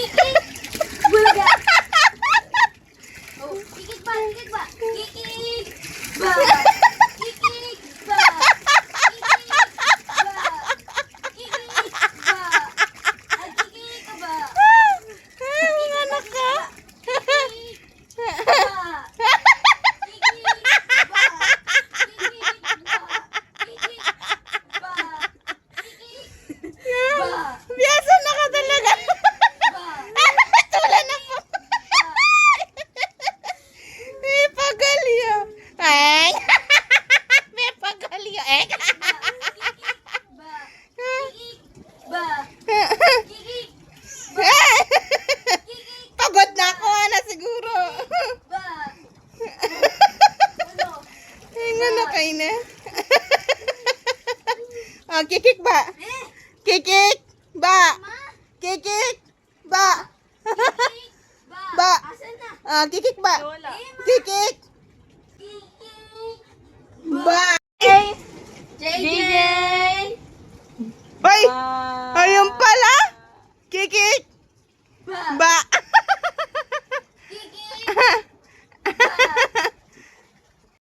Kikik! Bulaga! Oh, kikik ba? Kikik ba? Kikik! Ba! Kikik ba? Kikik ba? Kikik ba? Ay, kikik ka ba? Kikik Anak ka. ba? Kikik ba? Kikik ba? Kikik ba? Kikik ba? Kikik ba? Biyasa na ka talaga. Ba? Tula na po. May pagalyo. Ay. May pagalyo. Eh. Ba? Kikik ba? Kikik ba? Kikik Pagod na ako na siguro. ba? Ano? Ay, nga na kayo na. Ah, kikik ba? Eh? Kikik ba? Ma? Kikik ba? Kikik ba? Ba? Asan na? Ah, kikik ba? Eh, ma. Kikik Kikik ba? JJ! Ay! Ayun pala! Kikik Ba? ba?